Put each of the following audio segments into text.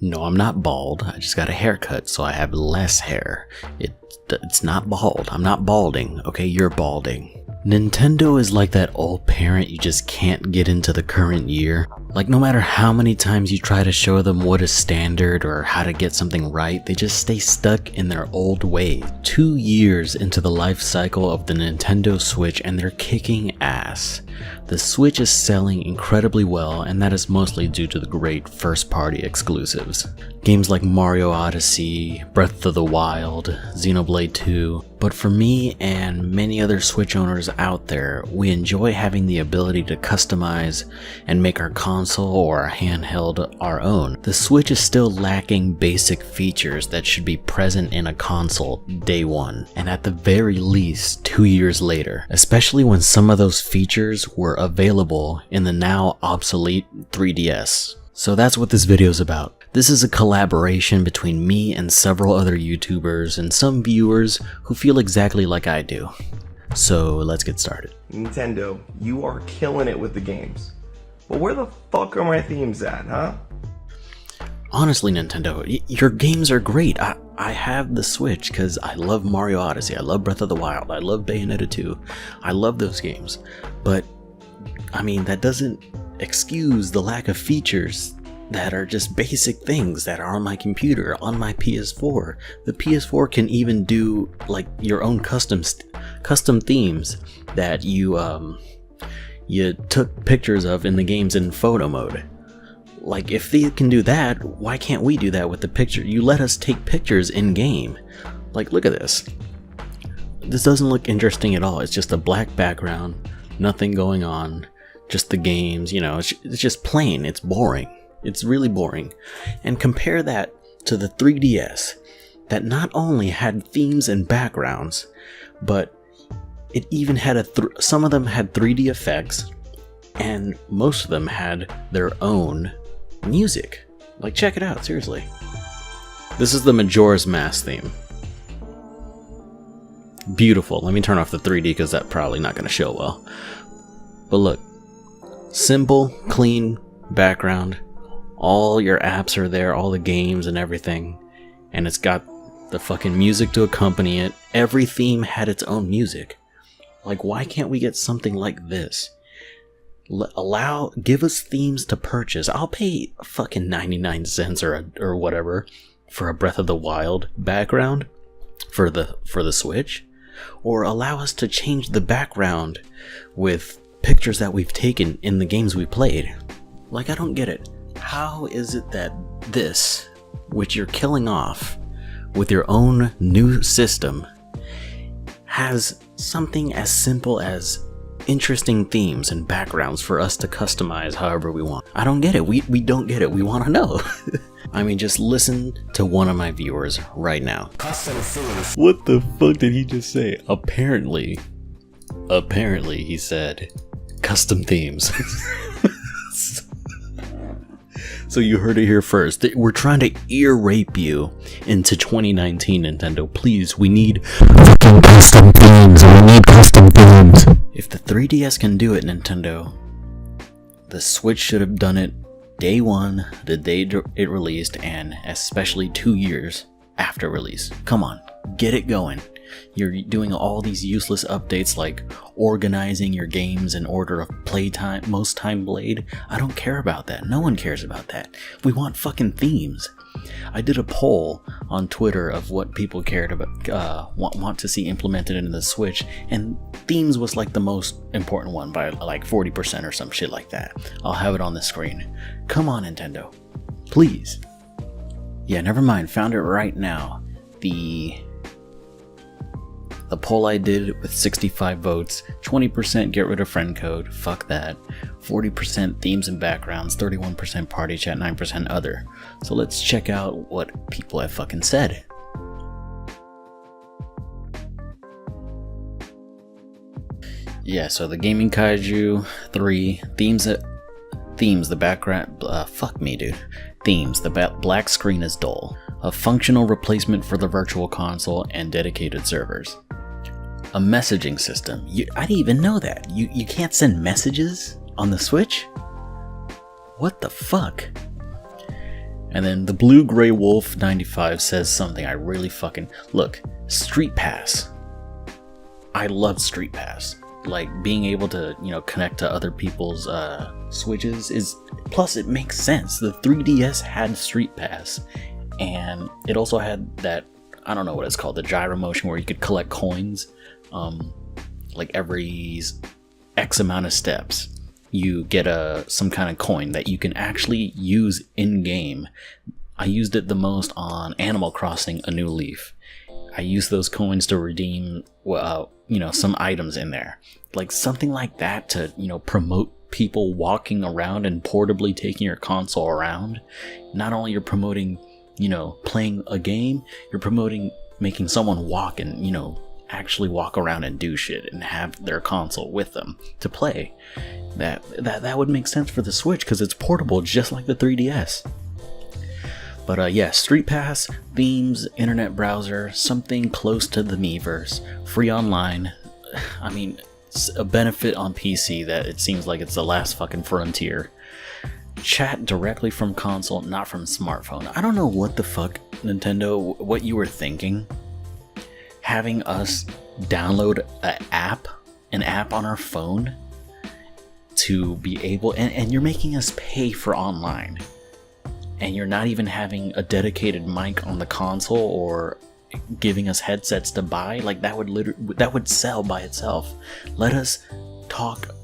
No, I'm not bald. I just got a haircut, so I have less hair. It's not bald. I'm not balding. Okay, you're balding. Nintendo is like that old parent you just can't get into the current year. Like, no matter how many times you try to show them what is standard or how to get something right, they just stay stuck in their old ways. 2 years into the life cycle of the Nintendo Switch and they're kicking ass. The Switch is selling incredibly well, and that is mostly due to the great first-party exclusives. Games like Mario Odyssey, Breath of the Wild, Xenoblade 2. But for me and many other Switch owners out there, we enjoy having the ability to customize and make our console or our handheld our own. The Switch is still lacking basic features that should be present in a console day one, and at the very least 2 years later, especially when some of those features were available in the now obsolete 3DS. So that's what this video is about. This is a collaboration between me and several other YouTubers and some viewers who feel exactly like I do. So let's get started. Nintendo, you are killing it with the games. But where the fuck are my themes at, huh? Honestly, Nintendo, your games are great. I have the Switch because I love Mario Odyssey, I love Breath of the Wild, I love Bayonetta 2. I love those games. But, I mean, that doesn't excuse the lack of features that are just basic things that are on my computer, on my PS4. The PS4 can even do like your own custom themes that you took pictures of in the games in photo mode. Like, if they can do that, why can't we do that with the picture? You let us take pictures in game. Like, look at this. This doesn't look interesting at all. It's just a black background, nothing going on, just the games, you know, it's just plain, it's boring. It's really boring. And compare that to the 3DS that not only had themes and backgrounds, but it even had some of them had 3D effects, and most of them had their own music. Like, check it out, seriously. This is the Majora's Mask theme. Beautiful. Let me turn off the 3D because that's probably not going to show well. But look, simple, clean background. All your apps are there, all the games and everything, and it's got the fucking music to accompany it. Every theme had its own music. Like, why can't we get something like this? Give us themes to purchase. I'll pay fucking 99 cents or whatever for a Breath of the Wild background for the Switch, or allow us to change the background with pictures that we've taken in the games we played. Like, I don't get it. How is it that this, which you're killing off with your own new system, has something as simple as interesting themes and backgrounds for us to customize however we want? I don't get it. We don't get it. We want to know. I mean, just listen to one of my viewers right now. Custom themes. What the fuck did he just say? Apparently he said custom themes. So you heard it here first. We're trying to ear rape you into 2019, Nintendo. Please, we need fucking custom themes. We need custom themes. If the 3DS can do it, Nintendo, the Switch should have done it day one, the day it released, and especially 2 years after release. Come on, get it going. You're doing all these useless updates like organizing your games in order of playtime, most time played. I don't care about that. No one cares about that. We want fucking themes. I did a poll on Twitter of what people cared about, want to see implemented into the Switch, and themes was like the most important one by like 40% or some shit like that. I'll have it on the screen. Come on, Nintendo. Please. Yeah, never mind. Found it right now. The poll I did with 65 votes, 20% get rid of friend code, fuck that, 40% themes and backgrounds, 31% party chat, 9% other. So let's check out what people have fucking said. Yeah, so the Gaming Kaiju 3, themes, the background, fuck me dude. Themes, the black screen is dull. A functional replacement for the virtual console and dedicated servers. A messaging system. I didn't even know that. You can't send messages on the Switch? What the fuck? And then the Blue Gray Wolf 95 says something I really fucking... Look, Street Pass. I love Street Pass. Like, being able to, connect to other people's Switches is... Plus, it makes sense. The 3DS had Street Pass. And it also had that... I don't know what it's called. The gyro motion where you could collect coins. Like, every X amount of steps, you get some kind of coin that you can actually use in-game. I used it the most on Animal Crossing: A New Leaf. I used those coins to redeem, some items in there. Like, something like that to, promote people walking around and portably taking your console around. Not only you're promoting, playing a game, you're promoting making someone walk and, actually walk around and do shit and have their console with them to play. That would make sense for the Switch because it's portable just like the 3DS. But yeah, Street Pass, themes, internet browser, something close to the Miiverse, free online. I mean, it's a benefit on PC that it seems like it's the last fucking frontier. Chat directly from console, not from smartphone. I don't know what the fuck, Nintendo, what you were thinking. Having us download an app on our phone to be able, and you're making us pay for online, and you're not even having a dedicated mic on the console or giving us headsets to buy. Like, that would sell by itself. Let us talk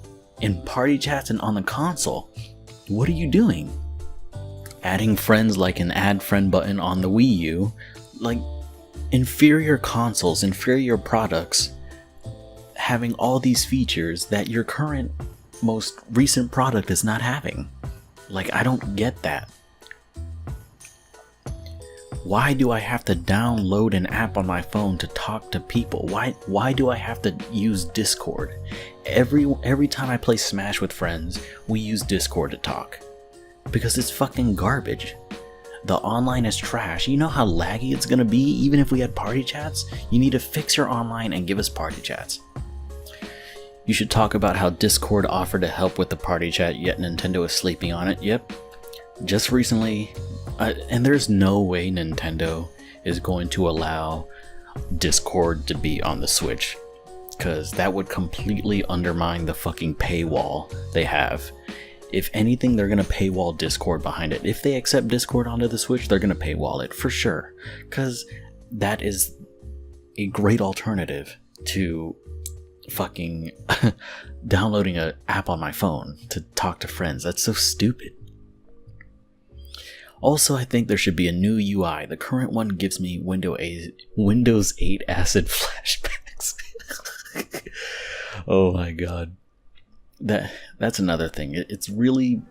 in party chats and on the console. What are you doing? Adding friends like an add friend button on the Wii U, like, inferior consoles, inferior products, having all these features that your current most recent product is not having. Like, I don't get that. Why do I have to download an app on my phone to talk to people? Why do I have to use Discord? Every time I play Smash with friends, we use Discord to talk. Because it's fucking garbage. The online is trash. You know how laggy it's gonna be even if we had party chats? You need to fix your online and give us party chats. You should talk about how Discord offered to help with the party chat, yet Nintendo is sleeping on it. Yep. Just recently, and there's no way Nintendo is going to allow Discord to be on the Switch, because that would completely undermine the fucking paywall they have. If anything, they're going to paywall Discord behind it. If they accept Discord onto the Switch, they're going to paywall it for sure. Because that is a great alternative to fucking downloading an app on my phone to talk to friends. That's so stupid. Also, I think there should be a new UI. The current one gives me Windows 8 acid flashbacks. Oh my god. That's another thing. It's really...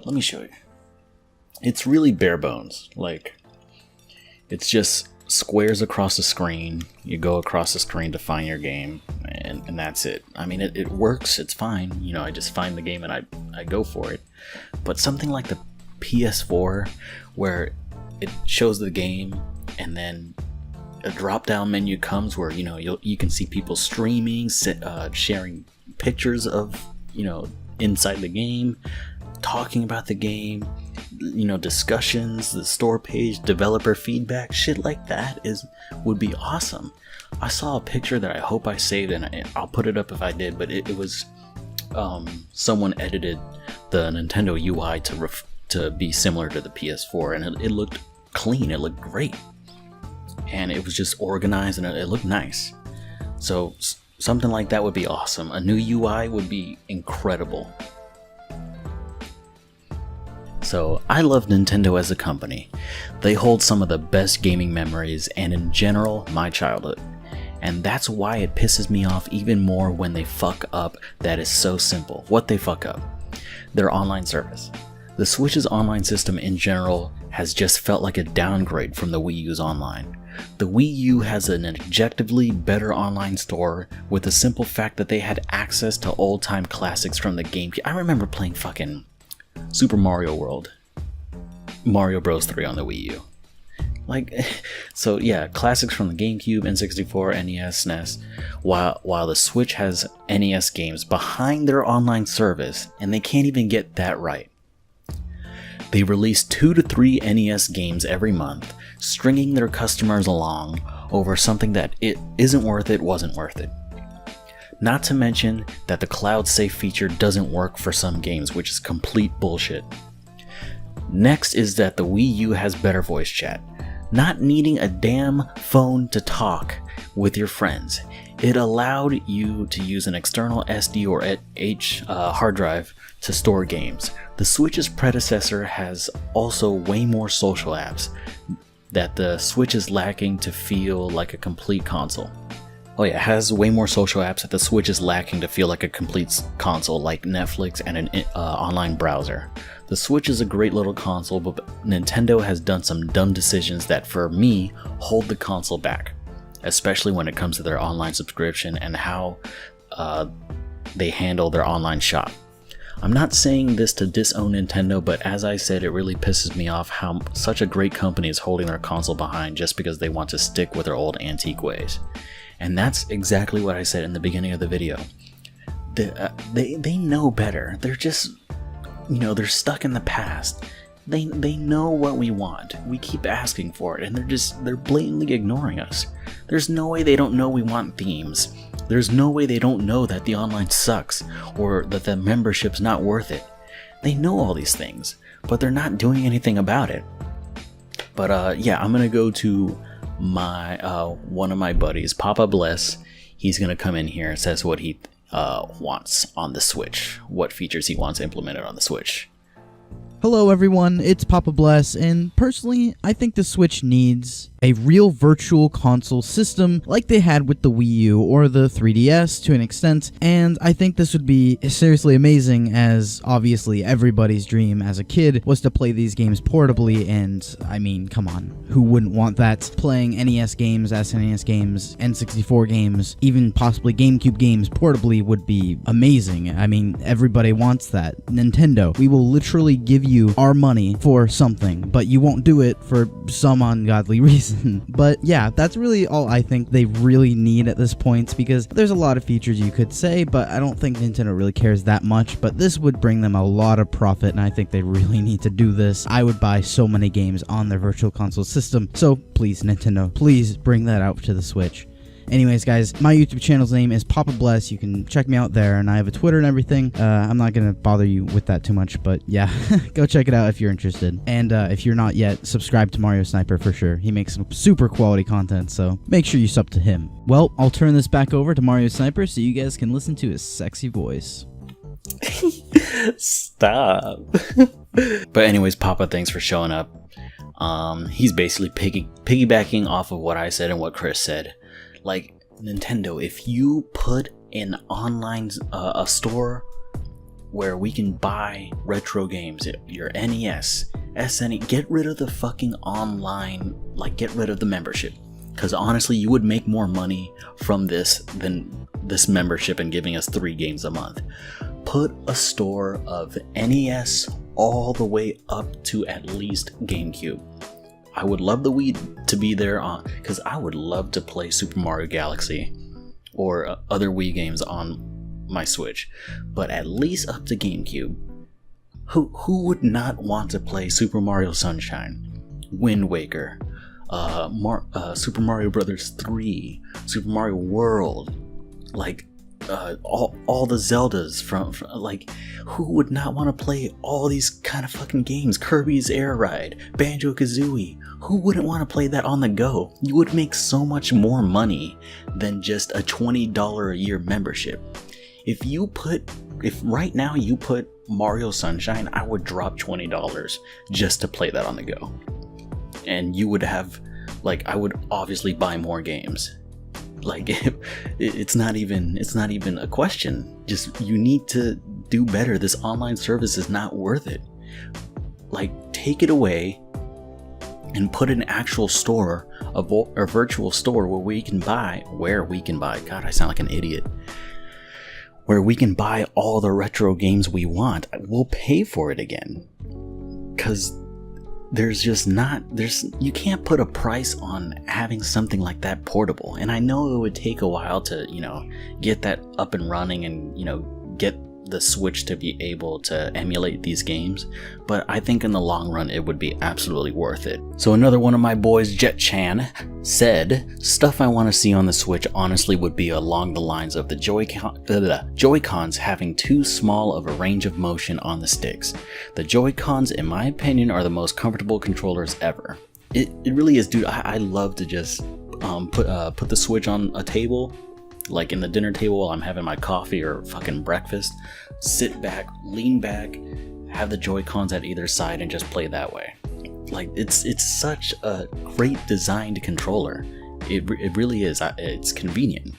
Let me show you. It's really bare bones. Like, it's just squares across the screen. You go across the screen to find your game, and that's it. I mean, it works. It's fine. I just find the game and I go for it. But something like the PS4, where it shows the game and then a drop-down menu comes where you can see people streaming, sharing pictures of inside the game, talking about the game, discussions, the store page, developer feedback, shit like that would be awesome. I saw a picture that I hope I saved, and I'll put it up if I did, but it was someone edited the Nintendo UI to be similar to the PS4, and it looked clean, it looked great, and it was just organized and it looked nice. So something like that would be awesome. A new UI would be incredible. So I love Nintendo as a company. They hold some of the best gaming memories and in general my childhood. And that's why it pisses me off even more when they fuck up that is so simple. What they fuck up? Their online service. The Switch's online system in general has just felt like a downgrade from the Wii U's online. The Wii U has an objectively better online store with the simple fact that they had access to old-time classics from the GameCube. I remember playing fucking Super Mario World, Mario Bros. 3 on the Wii U. Like, so yeah, classics from the GameCube, N64, NES, SNES, while the Switch has NES games behind their online service, and they can't even get that right. They release 2 to 3 NES games every month, stringing their customers along over something that it isn't worth it, wasn't worth it. Not to mention that the cloud save feature doesn't work for some games, which is complete bullshit. Next is that the Wii U has better voice chat. Not needing a damn phone to talk with your friends, it allowed you to use an external SD or H hard drive to store games. The Switch's predecessor has also way more social apps that the Switch is lacking to feel like a complete console. Oh yeah, it has way more social apps that the Switch is lacking to feel like a complete console, like Netflix and an online browser. The Switch is a great little console, but Nintendo has done some dumb decisions that, for me, hold the console back, especially when it comes to their online subscription and how they handle their online shop. I'm not saying this to disown Nintendo, but as I said, it really pisses me off how such a great company is holding their console behind just because they want to stick with their old antique ways. And that's exactly what I said in the beginning of the video. They know better. They're just, they're stuck in the past. They know what we want. We keep asking for it, and they're blatantly ignoring us. There's no way they don't know we want themes. There's no way they don't know that the online sucks, or that the membership's not worth it. They know all these things, but they're not doing anything about it. But yeah, I'm gonna go to my one of my buddies, Papa Bless. He's gonna come in here and says what he wants on the Switch, what features he wants implemented on the Switch. Hello everyone, it's Papa Bless, and personally, I think the Switch needs a real virtual console system like they had with the Wii U or the 3DS to an extent, and I think this would be seriously amazing, as obviously everybody's dream as a kid was to play these games portably, and I mean, come on, who wouldn't want that? Playing NES games, SNES games, N64 games, even possibly GameCube games portably would be amazing. I mean, everybody wants that. Nintendo, we will literally give you our money for something, but you won't do it for some ungodly reason. But yeah, that's really all I think they really need at this point, because there's a lot of features you could say, but I don't think Nintendo really cares that much. But this would bring them a lot of profit, and I think they really need to do this. I would buy so many games on their virtual console system, so please, Nintendo, please bring that out to the Switch. Anyways, guys, my YouTube channel's name is Papa Bless. You can check me out there, and I have a Twitter and everything. I'm not going to bother you with that too much, but yeah, go check it out if you're interested. And if you're not yet, subscribe to Mario Sniper for sure. He makes some super quality content, so make sure you sub to him. Well, I'll turn this back over to Mario Sniper so you guys can listen to his sexy voice. Stop. But anyways, Papa, thanks for showing up. He's basically piggybacking off of what I said and what Chris said. Like, Nintendo, if you put an online a store where we can buy retro games, your NES, SNES, get rid of the fucking online, like, get rid of the membership. Because honestly, you would make more money from this than this membership and giving us 3 games a month. Put a store of NES all the way up to at least GameCube. I would love the Wii to be there because I would love to play Super Mario Galaxy or other Wii games on my Switch, but at least up to GameCube. Who would not want to play Super Mario Sunshine, Wind Waker, Super Mario Brothers 3, Super Mario World, like all the Zeldas from like, who would not want to play all these kind of fucking games? Kirby's Air Ride, Banjo-Kazooie. Who wouldn't want to play that on the go? You would make so much more money than just a $20 a year membership. If right now you put Mario Sunshine, I would drop $20 just to play that on the go. And you would have, like, I would obviously buy more games. Like, it's not even a question. Just, you need to do better. This online service is not worth it. Like, take it away and put an actual store, a virtual store where we can buy. God, I sound like an idiot. Where we can buy all the retro games we want. We'll pay for it again. Because you can't put a price on having something like that portable. And I know it would take a while to, get that up and running and, get the Switch to be able to emulate these games, but I think in the long run it would be absolutely worth it. So another one of my boys, Jet Chan, said, stuff I want to see on the Switch honestly would be along the lines of the Joy-Cons having too small of a range of motion on the sticks. The Joy-Cons, in my opinion, are the most comfortable controllers ever. It really is, dude. I love to just put the Switch on a table, like in the dinner table while I'm having my coffee or fucking breakfast, sit back, lean back, have the Joy-Cons at either side and just play that way. Like, it's such a great designed controller. It really is. It's convenient.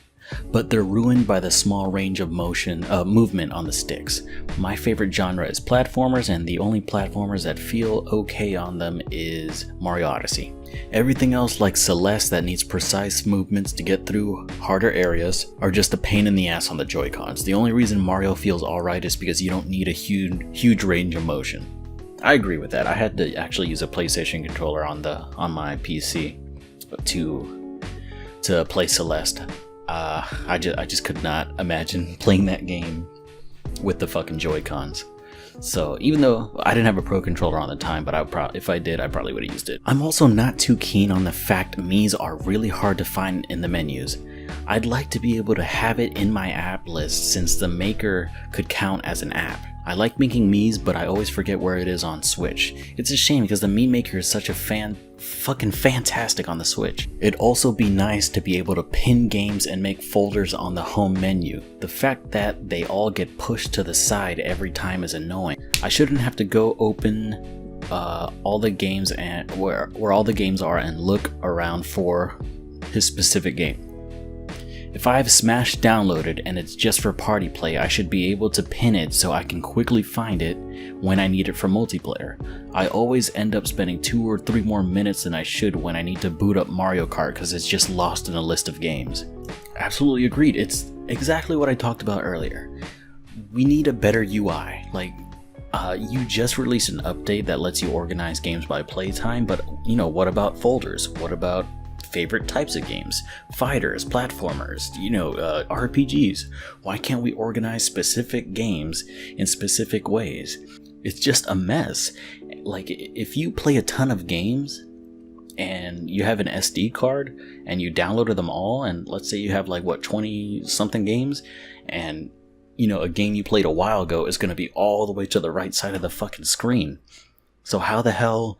But they're ruined by the small range of movement on the sticks. My favorite genre is platformers, and the only platformers that feel okay on them is Mario Odyssey. Everything else, like Celeste that needs precise movements to get through harder areas, are just a pain in the ass on the Joy-Cons. The only reason Mario feels alright is because you don't need a huge range of motion. I agree with that. I had to actually use a PlayStation controller on my PC to play Celeste. I just could not imagine playing that game with the fucking Joy-Cons. So even though I didn't have a Pro controller on the time, but if I did, I probably would have used it. I'm also not too keen on the fact Mii's are really hard to find in the menus. I'd like to be able to have it in my app list since the Maker could count as an app. I like making Mii's, but I always forget where it is on Switch. It's a shame because the Mii Maker is such a fucking fantastic on the Switch. It'd also be nice to be able to pin games and make folders on the home menu. The fact that they all get pushed to the side every time is annoying. I shouldn't have to go open all the games and where all the games are and look around for his specific game. If I have Smash downloaded and it's just for party play, I should be able to pin it so I can quickly find it when I need it for multiplayer. I always end up spending 2 or 3 more minutes than I should when I need to boot up Mario Kart because it's just lost in a list of games. Absolutely agreed. It's exactly what I talked about earlier. We need a better UI. Like, you just released an update that lets you organize games by playtime, but what about folders? What about favorite types of games, fighters, platformers, RPGs? Why can't we organize specific games in specific ways? It's just a mess. Like, if you play a ton of games and you have an SD card and you downloaded them all, and let's say you have 20 something games, and a game you played a while ago is going to be all the way to the right side of the fucking screen. So how the hell,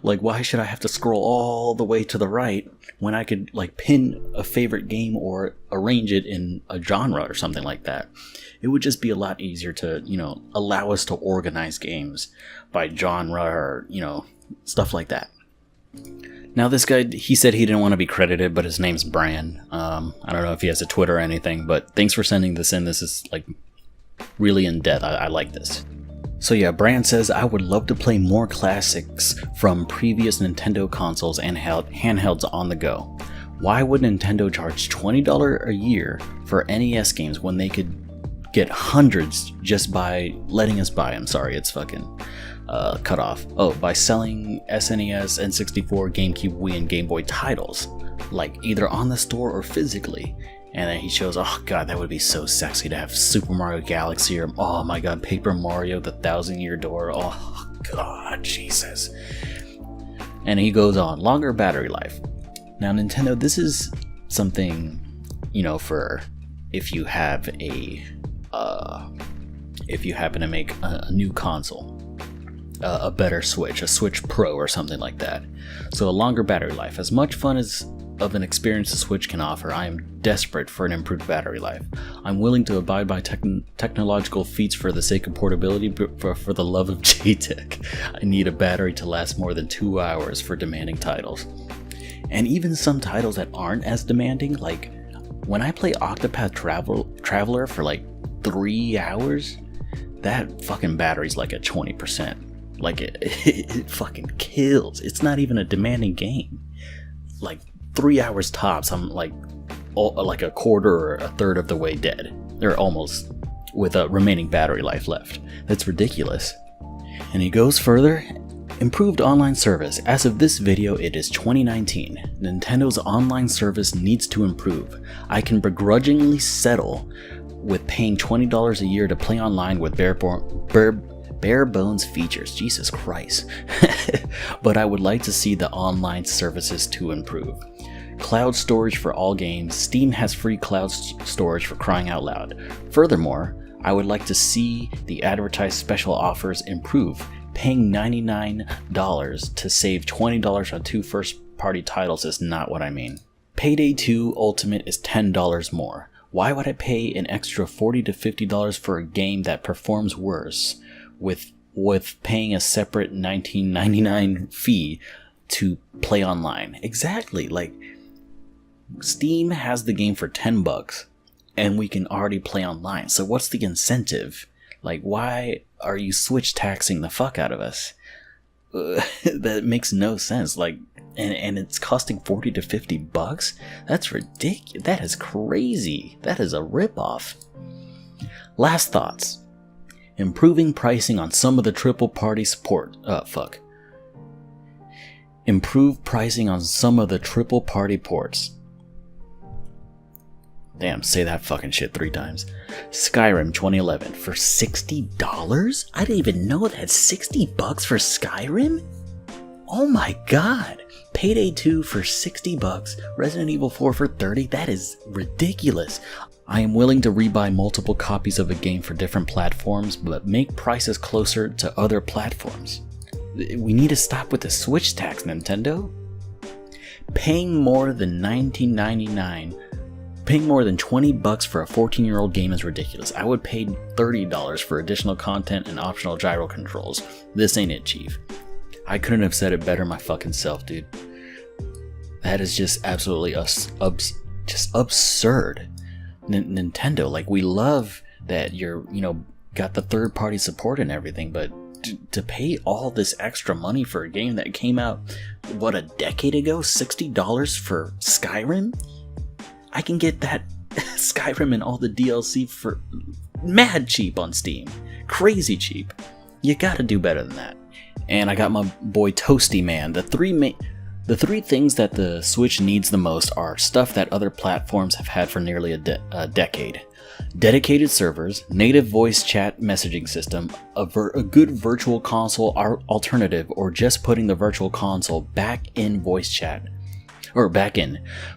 why should I have to scroll all the way to the right when I could pin a favorite game or arrange it in a genre or something like that? It would just be a lot easier to, allow us to organize games by genre or, stuff like that. Now this guy, he said he didn't want to be credited, but his name's Bran. I don't know if he has a Twitter or anything, but thanks for sending this in. This is really in depth. I like this. So yeah, Bran says, I would love to play more classics from previous Nintendo consoles and handhelds on the go. Why would Nintendo charge $20 a year for NES games when they could get hundreds just by letting us buy them? Sorry, it's fucking cut off. Oh, by selling SNES, N64, GameCube, Wii, and Game Boy titles, either on the store or physically. And then he shows, oh god, that would be so sexy to have Super Mario Galaxy, or oh my god, Paper Mario, the 1,000-Year Door, oh god, Jesus. And he goes on, longer battery life. Now Nintendo, this is something, for if you have if you happen to make a new console, a better Switch, a Switch Pro or something like that. So a longer battery life. As much fun as of an experience the Switch can offer, I am desperate for an improved battery life. I'm willing to abide by technological feats for the sake of portability, but for the love of JTech, I need a battery to last more than 2 hours for demanding titles. And even some titles that aren't as demanding, when I play Octopath Traveler for 3 hours, that fucking battery's at 20%. It fucking kills. It's not even a demanding game. 3 hours tops, I'm a quarter or a third of the way dead, or almost, with a remaining battery life left. That's ridiculous. And he goes further. Improved online service. As of this video, it is 2019. Nintendo's online service needs to improve. I can begrudgingly settle with paying $20 a year to play online with bare bones features. Jesus Christ. But I would like to see the online services to improve. Cloud storage for all games. Steam has free cloud storage for crying out loud. Furthermore, I would like to see the advertised special offers improve. Paying $99 to save $20 on 2 first-party titles is not what I mean. Payday 2 Ultimate is $10 more. Why would I pay an extra $40 to $50 for a game that performs worse with paying a separate $19.99 fee to play online? Exactly. Like, Steam has the game for $10 and we can already play online. So what's the incentive? Like, why are you Switch taxing the fuck out of us? That makes no sense. Like, and it's costing $40 to $50? That's ridiculous. That is crazy. That is a ripoff. Last thoughts. Improving pricing on some of the triple party support. Improve pricing on some of the triple party ports. Damn, say that fucking shit 3 times. Skyrim 2011 for $60? I didn't even know that. $60 for Skyrim? Oh my god. Payday 2 for $60. Resident Evil 4 for $30? That is ridiculous. I am willing to rebuy multiple copies of a game for different platforms, but make prices closer to other platforms. We need to stop with the Switch tax, Nintendo. Paying more than $19.99. Paying more than $20 for a 14-year-old game is ridiculous. I would pay $30 for additional content and optional gyro controls. This ain't it, Chief. I couldn't have said it better my fucking self, dude. That is just absolutely just absurd. Nintendo, like, we love that you're, got the third-party support and everything, but to pay all this extra money for a game that came out, a decade ago? $60 for Skyrim? I can get that Skyrim and all the DLC for mad cheap on Steam. Crazy cheap. You gotta do better than that. And I got my boy Toasty Man. The three things that the Switch needs the most are stuff that other platforms have had for nearly a decade. Dedicated servers, native voice chat messaging system, a good virtual console alternative, or just putting the virtual console back in voice chat.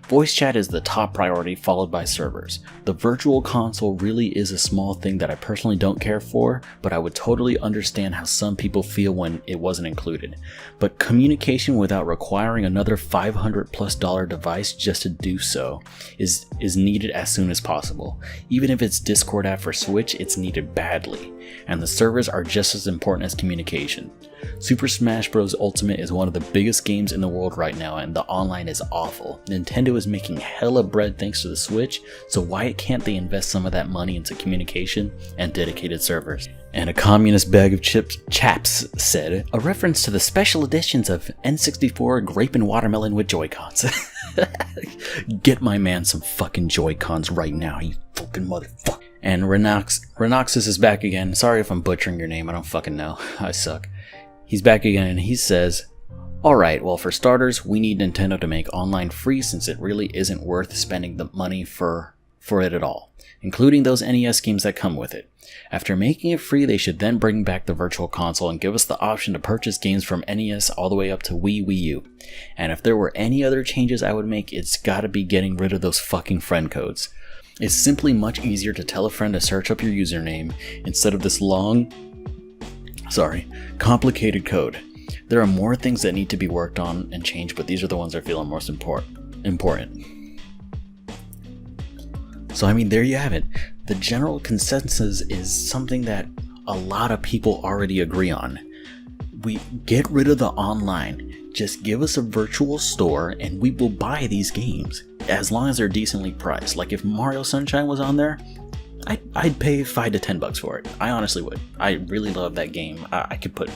Voice chat is the top priority, followed by servers. The virtual console really is a small thing that I personally don't care for, but I would totally understand how some people feel when it wasn't included. But communication without requiring another $500+ device just to do so is needed as soon as possible. Even if it's Discord app for Switch, it's needed badly. And the servers are just as important as communication. Super Smash Bros. Ultimate is one of the biggest games in the world right now, and the online is awful. Nintendo is making hella bread thanks to the Switch, so why can't they invest some of that money into communication and dedicated servers? And a communist bag of Chaps said, a reference to the special editions of N64 Grape and Watermelon with Joy-Cons. Get my man some fucking Joy-Cons right now, you fucking motherfucker. And Renoxus is back again. Sorry if I'm butchering your name, I don't fucking know. I suck. He's back again and he says, alright, well, for starters, we need Nintendo to make online free since it really isn't worth spending the money for it at all, including those NES games that come with it. After making it free, they should then bring back the virtual console and give us the option to purchase games from NES all the way up to Wii U. And if there were any other changes I would make, it's gotta be getting rid of those fucking friend codes. It's simply much easier to tell a friend to search up your username instead of this complicated code. There are more things that need to be worked on and changed, but these are the ones I feel are most important. So I mean, there you have it. The general consensus is something that a lot of people already agree on. We get rid of the online. Just give us a virtual store and we will buy these games as long as they're decently priced. Like if Mario Sunshine was on there, I'd pay $5 to $10 for it. I honestly would. I really love that game. I could put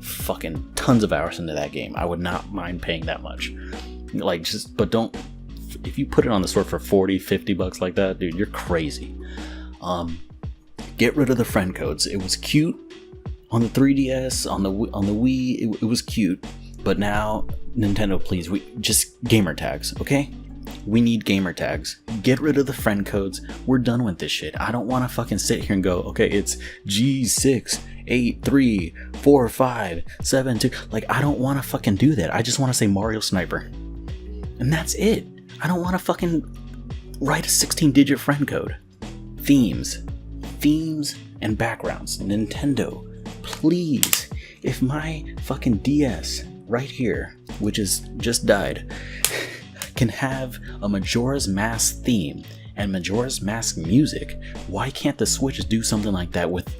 fucking tons of hours into that game. I would not mind paying that much. But don't. If you put it on the store for $40, $50 like that, dude, you're crazy. Get rid of the friend codes. It was cute on the 3DS, on the Wii. It was cute, but now Nintendo, please, just gamer tags, okay? We need gamer tags. Get rid of the friend codes. We're done with this shit. I don't want to fucking sit here and go, okay, it's G6834572. Like, I don't want to fucking do that. I just want to say Mario Sniper. And that's it. I don't want to fucking write a 16-digit friend code. Themes and backgrounds. Nintendo, please, if my fucking DS right here, which has just died, can have a Majora's Mask theme and Majora's Mask music, why can't the Switch do something like that with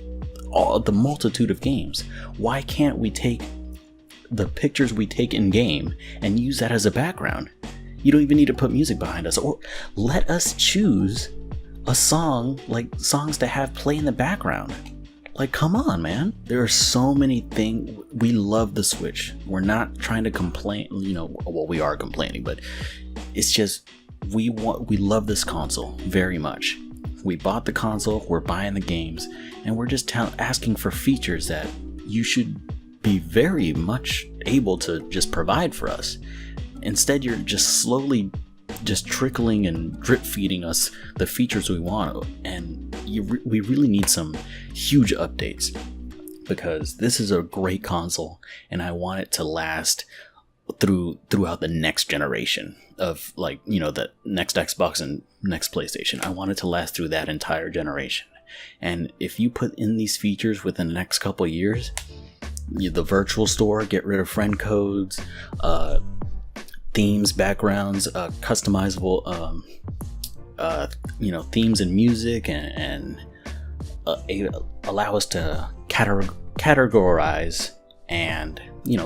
all the multitude of games? Why can't we take the pictures we take in game and use that as a background? You don't even need to put music behind us, or let us choose a song, like songs to have play in the background. Like, come on, man. There are so many things. We love the Switch. We're not trying to complain, well, we are complaining, but it's just, we love this console very much. We bought the console, we're buying the games, and we're just asking for features that you should be very much able to just provide for us. Instead, you're just slowly just trickling and drip feeding us the features we want, and we really need some huge updates, because this is a great console and I want it to last throughout the next generation of, like, the next Xbox and next PlayStation. I want it to last through that entire generation. And if you put in these features within the next couple of years, the virtual store, get rid of friend codes, themes, backgrounds, customizable themes and music, and allow us to categorize and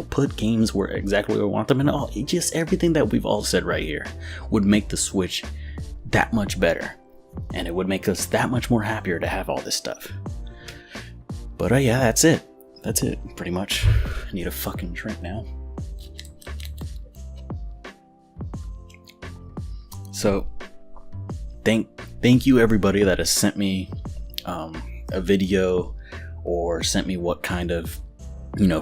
put games where exactly where we want them, and just everything that we've all said right here would make the Switch that much better, and it would make us that much more happier to have all this stuff. But yeah, that's it pretty much. I need a fucking drink now. So thank you everybody that has sent me a video or sent me what kind of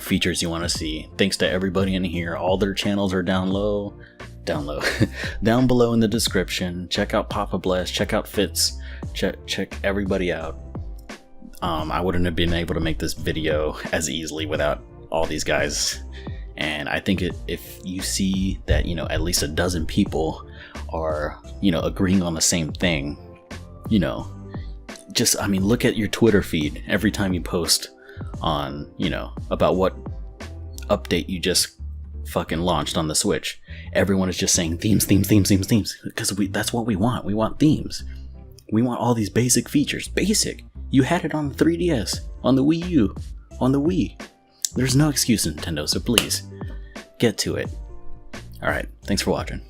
features you want to see. Thanks to everybody in here. All their channels are down below in the description. Check out Papa Bless, check out Fitz, check everybody out. I wouldn't have been able to make this video as easily without all these guys. And I think if you see that at least a dozen people are agreeing on the same thing, look at your Twitter feed every time you post on about what update you just fucking launched on the Switch. Everyone is just saying themes, because that's what we want. We want themes. We want all these basic features. You had it on the 3DS, on the Wii U, on the Wii. There's no excuse, Nintendo, so please get to it. Alright, thanks for watching.